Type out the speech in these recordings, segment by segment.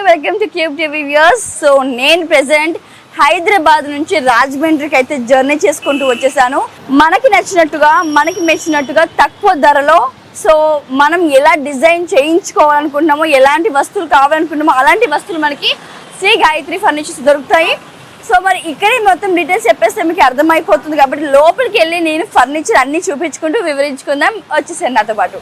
Welcome to cube TV viewers. So నేను present Hyderabad నుంచి రాజమండ్రికి అయితే జర్నీ చేసుకుంటూ వచ్చేసాను. మనకి నచ్చినట్టుగా మనకి మెచ్చినట్టుగా తక్కువ ధరలో సో మనం ఎలా డిజైన్ చేయించుకోవాలనుకుంటున్నామో, ఎలాంటి వస్తువులు కావాలనుకుంటున్నామో అలాంటి వస్తువులు మనకి శ్రీ గాయత్రి ఫర్నిచర్స్ దొరుకుతాయి. సో మరి ఇక్కడే మొత్తం డీటెయిల్స్ చెప్పేస్తే మీకు అర్థమైపోతుంది కాబట్టి లోపలికి వెళ్ళి నేను ఫర్నిచర్ అన్ని చూపించుకుంటూ వివరించుకుందాం. వచ్చేసాను నాతో పాటు.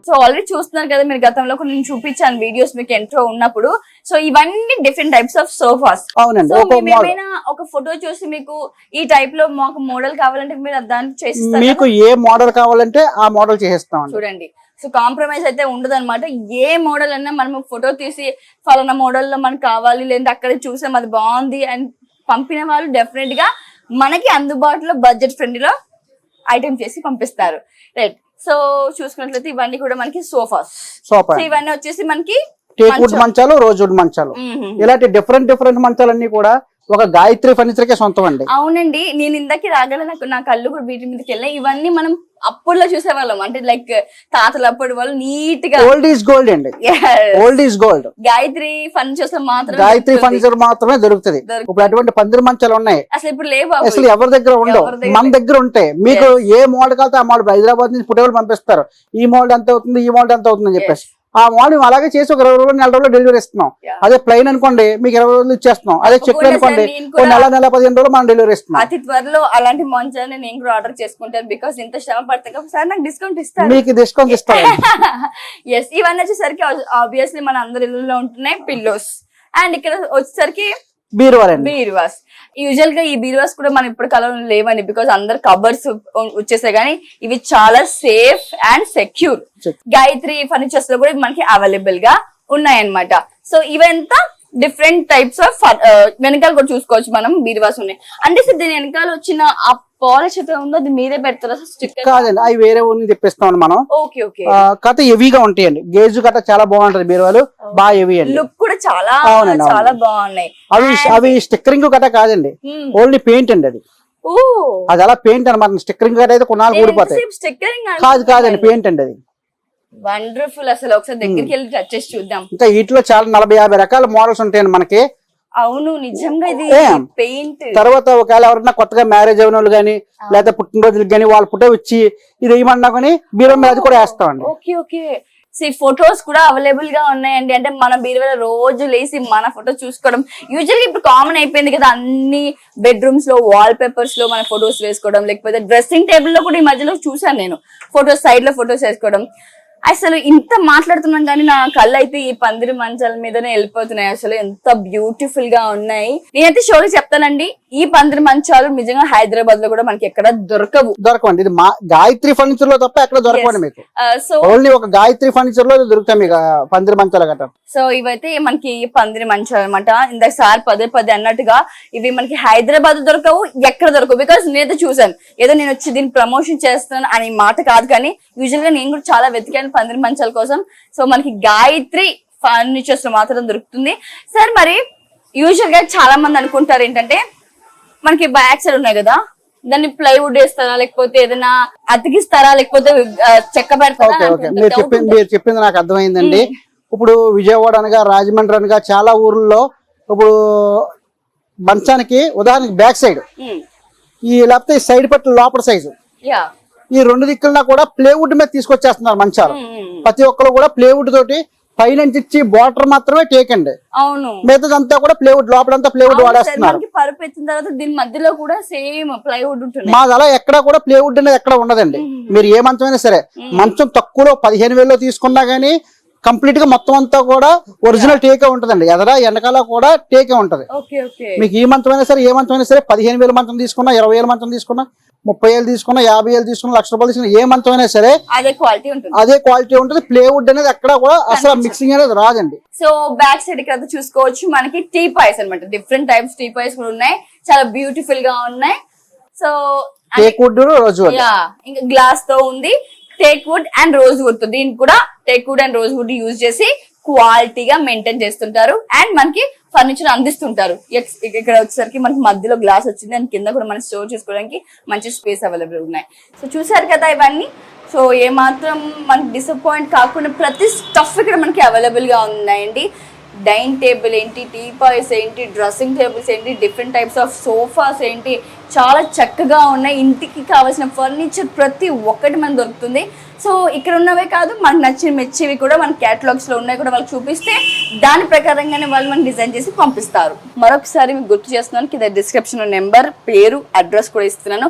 సో ఆల్రెడీ చూస్తున్నారు కదా, మీరు గతంలో కొన్ని నేను చూపించాను వీడియోస్ మీకు ఎంట్రో ఉన్నప్పుడు. సో ఇవన్నీ డిఫరెంట్ టైప్స్ ఆఫ్ సోఫాస్. అవునండి. ఏమైనా ఒక ఫోటో చూసి మీకు ఈ టైప్ లో మాకు మోడల్ కావాలంటే మీరు దాన్ని చేసిస్తారు. మీకు ఏ మోడల్ కావాలంటే ఆ మోడల్ చేస్తాం చూడండి. సో కాంప్రమైజ్ అయితే ఉండదు అనమాట. ఏ మోడల్ అన్నా మనం ఫోటో తీసి ఫలానా మోడల్ లో మనకు కావాలి, లేదంటే అక్కడే చూసాం అది బాగుంది అని పంపిన వాళ్ళు డెఫినెట్ గా మనకి అందుబాటులో బడ్జెట్ ఫ్రెండ్లీలో ఐటమ్ చేసి పంపిస్తారు. రైట్. సో చూసుకున్నట్లయితే ఇవన్నీ కూడా మనకి సోఫాస్. ఇవన్నీ వచ్చేసి మనకి టేక్వుడ్ మంచాలు, రోజ్వుడ్ మంచాలు, ఇలాంటి డిఫరెంట్ మంచాలన్నీ కూడా ఒక గాయత్రి ఫర్నిచర్ కే సొంతం అండి. అవునండి. నేను ఇందాక రాగల నా కళ్ళు కూడా వీటి మీదకి వెళ్ళాయి. ఇవన్నీ మనం అప్పుడులో చూసేవాళ్ళం, అంటే లైక్ తాతలు అప్పటి వాళ్ళు నీట్ గా. ఓల్డ్ ఈజ్ గోల్డ్ అండి. Old is gold. Gayatri furnitures మాత్రం గాయత్రి ఫర్నిచర్ మాత్రమే దొరుకుతుంది. ఇప్పుడు అటువంటి పందిరి మంచాలు ఉన్నాయి, అసలు ఇప్పుడు లేవు, అసలు ఎవరి దగ్గర ఉండవు, మన దగ్గర ఉంటాయి. మీకు ఏ మోడల్ కావాలంటే ఆ మోడల్ హైదరాబాద్ నుంచి ఫోటోలు పంపిస్తారు. ఈ మోడల్ ఎంత అవుతుంది, ఈ మోడల్ ఎంత అవుతుంది అని చెప్పేసి ఆ మోడల్ అలాగే చేసి ఒక 20 రోజులు 4 రోజులు డెలివరీ ఇస్తున్నాం. అదే ప్లెయిన్ అనుకోండి మీకు 20 రోజులు ఇచ్చేస్తున్నాం. అదే చెక్ అనుకోండి నెల 15 రోజులు మనం డెలివరీ ఇస్తున్నాం. అతి త్వరలో అలాంటి మంచాన్ని నేను కూడా ఆర్డర్ చేసుకుంటాను. బికాస్ ఇంత శ్రమ పడతాయి కాబట్టి సార్ నాకు డిస్కౌంట్ ఇస్తారు. మీకు డిస్కౌంట్ ఇస్తారు. ఎస్. ఇవన్నీ వచ్చేసరికి ఆబ్వియస్లీ మన అందరి ఇళ్ళలో ఉంటున్నాయి పిల్లోస్. అండ్ ఇక్కడ వచ్చేసరికి బీరువాస్. యూజువల్ గా ఈ బీరువాస్ కూడా మనం ఇప్పుడు కాలంలో లేవని, బికాస్ అందరు కబర్స్ వచ్చేసాయి. కానీ ఇవి చాలా safe and secure. Gayatri furnitures లో కూడా మనకి అవైలబుల్ గా ఉన్నాయన్నమాట. సో ఇవంతా డిఫరెంట్ టైప్స్ ఆఫ్ వెనకాల కూడా చూసుకోవచ్చు మనం బీరువాస్ ఉన్నాయి. అంటే సార్ దీని వెనకాల వచ్చిన ఆ పాలిష్ అయితే ఉందో అది మీరే పెడతారా? స్టిక్కర్ కాదండి, అవి వేరే ఊరిని తెప్పిస్తాం మనం. Okay okay. కథ హెవీగా ఉంటాయండి. గేజ్ కథ చాలా బాగుంటది. బీరువాలు బాగా హెవీ అండి. లుక్ కూడా చాలా చాలా బాగున్నాయి. అవి స్టిక్కరింగ్ కథ కాదండి, ఓన్లీ పెయింట్ అండి. అది అలా పెయింట్ అనమాట. స్టిక్కరింగ్ కథ అయితే కొన్నాళ్ళు ఊడిపోతాయి. కాదండి, పెయింట్ అండి అది. వండర్ఫుల్. అసలు ఒకసారి దగ్గరికి వెళ్ళి టచ్ చేసి చూద్దాం. ఇంకా వీటిలో చాలా 40-50 రకాల మోడల్స్ ఉంటాయండి మనకి. అవును, నిజంగా ఇది పెయింట్. తర్వాత ఒకవేళ ఎవరైనా కొత్తగా మ్యారేజ్ అయిన వాళ్ళు గానీ, లేదా పుట్టినరోజులకు గానీ వాళ్ళ ఫోటో ఇచ్చి ఇది వేయమన్నా కానీ బీరువా మీద అది కూడా వేస్తామండి. Okay okay. ఫొటోస్ కూడా అవైలబుల్ గా ఉన్నాయండి. అంటే మన బీరువాలో రోజు లేసి మన ఫోటో చూసుకోవడం యూజువల్ గా ఇప్పుడు కామన్ అయిపోయింది కదా. అన్ని బెడ్రూమ్స్ లో వాల్ పేపర్స్ లో మన ఫొటోస్ వేసుకోవడం, లేకపోతే డ్రెస్సింగ్ టేబుల్ లో కూడా ఈ మధ్యలో చూసాను నేను ఫొటోస్, సైడ్ లో ఫొటోస్ వేసుకోవడం. అసలు ఇంత మాట్లాడుతున్నాం కానీ నా కళ్ళు అయితే ఈ పందిరి మంచాల మీదనే వెళ్ళిపోతున్నాయి. అసలు ఎంత బ్యూటిఫుల్ గా ఉన్నాయి. నేనైతే షోలో చెప్తానండి, ఈ పందిరి మంచాలు నిజంగా హైదరాబాద్ లో కూడా మనకి ఎక్కడ దొరకవండి. ఇది గాయత్రి ఫర్నిచర్ లో తప్ప ఎక్కడ దొరకవండి మీకు. సో ఓన్లీ ఒక గాయత్రి ఫర్నిచర్ లో దొరుకుతాయి మీకు పందిరి మంచాలు గట్రా. సో ఇవైతే మనకి పందిరి మంచాలు అనమాట. ఇందాక సార్ పదే అన్నట్టుగా ఇవి మనకి హైదరాబాద్ దొరకవు, ఎక్కడ దొరకవు. బికాస్ నేనైతే చూసాను, ఏదో నేను వచ్చి దీన్ని ప్రమోషన్ చేస్తున్నాను అని మాట కాదు, కానీ యూజువల్ గా నేను కూడా చాలా వెతికాను పందిరి మంచాల కోసం. సో మనకి గాయత్రి ఫర్నిచర్స్ మాత్రం దొరుకుతుంది. సార్ మరి యూజువల్ గా చాలా మంది అనుకుంటారు ఏంటంటే మనకి బ్యాక్ సైడ్ ఉన్నాయి కదా, దాన్ని ప్లైవుడ్ వేస్తారా, లేకపోతే ఏదైనా అతికిస్తారా, లేకపోతే చెక్క పెడతారా? మీరు చెప్పింది నాకు అర్థమైందండి. ఇప్పుడు విజయవాడ అనగా, రాజమండ్రి అనగా చాలా ఊర్లలో ఇప్పుడు మంచానికి ఉదాహరణకి బ్యాక్ సైడ్ ఈ లేకపోతే సైడ్ పట్ల లోపల సైజు ఈ 2 దిక్కులన్నా కూడా ప్లేవుడ్ మీద తీసుకొచ్చేస్తున్నారు మంచాలు. ప్రతి ఒక్కరు కూడా ప్లేవుడ్ తోటి పైన ఇచ్చి బార్డర్ మాత్రమే టేక్ అండి. అవును, మిగతాదంతా కూడా ప్లేవుడ్, లోపలంతా ప్లేవుడ్ వాడేస్తున్నారు. పరుపు ఎత్తిన తర్వాత దీని మధ్యలో కూడా సేమ్ ప్లైవుడ్ ఉంటుంది. మాది అలా ఎక్కడ కూడా ప్లేవుడ్ అనేది ఎక్కడ ఉండదండి. మీరు ఏ మంచం అయినా సరే, మంచం తక్కువలో 15,000లో తీసుకున్నా గానీ కంప్లీట్ గా మొత్తం అంతా కూడా ఒరిజినల్ టేకే ఉంటదండి. ఎదరా వెనకాల కూడా టేకే ఉంటది. మీకు ఈ మంచం అయినా సరే, ఏ మంచం అయినా సరే, 15,000 మంచం తీసుకున్నా, 20,000 మంచం తీసుకున్నా, 30,000 తీసుకున్నా, 50,000 తీసుకున్నా, ₹1,00,000 తీసుకున్నా, ఏ మంచం అయినా సరే అదే క్వాలిటీ ఉంటుంది. ప్లేవుడ్ అనేది ఎక్కడ కూడా అసలు మిక్సింగ్ అనేది రాదండి. సో బ్యాక్ సైడ్ ఇక్కడ చూసుకోవచ్చు మనకి టీ పాయ్స్ అనమాట. డిఫరెంట్ టైప్స్ టీ పాయ్స్ కూడా ఉన్నాయి, చాలా బ్యూటిఫుల్ గా ఉన్నాయి. సో టేక్వుడ్, రోజ్వుడ్, ఇంకా గ్లాస్ తో ఉంది. టేక్వుడ్ అండ్ రోజ్వుడ్, దీనికి కూడా టేక్వుడ్ అండ్ రోజ్వుడ్ యూజ్ చేసి క్వాలిటీగా మెయింటైన్ చేస్తుంటారు. అండ్ మనకి ఫర్నిచర్ అందిస్తుంటారు. ఇక్కడ వచ్చేసరికి మనకి మధ్యలో గ్లాస్ వచ్చింది అండ్ కింద కూడా మనం స్టోర్ చేసుకోవడానికి మంచి స్పేస్ అవైలబుల్ ఉన్నాయి. సో చూసారు కదా ఇవన్నీ. సో ఏమాత్రం మనకి డిసప్పాయింట్ కాకుండా ప్రతి స్టఫ్ ఇక్కడ మనకి అవైలబుల్ గా ఉన్నాయండి. డైనింగ్ టేబుల్ ఏంటి, టీపాయ్స్ ఏంటి, డ్రెస్సింగ్ టేబుల్స్ ఏంటి, డిఫరెంట్ టైప్స్ ఆఫ్ సోఫాస్ ఏంటి, చాలా చక్కగా ఉన్నాయి. ఇంటికి కావాల్సిన ఫర్నిచర్ ప్రతి ఒక్కటి మనకు దొరుకుతుంది. సో ఇక్కడ ఉన్నవే కాదు, మనకు నచ్చిన మెచ్చేవి కూడా మన క్యాటలాగ్స్ లో ఉన్నాయి కూడా వాళ్ళకి చూపిస్తే దాని ప్రకారంగానే వాళ్ళు మనకి డిజైన్ చేసి పంపిస్తారు. మరొకసారి మీకు గుర్తు చేస్తున్నాను, కింద డిస్క్రిప్షన్ నెంబర్, పేరు, అడ్రస్ కూడా ఇస్తున్నాను.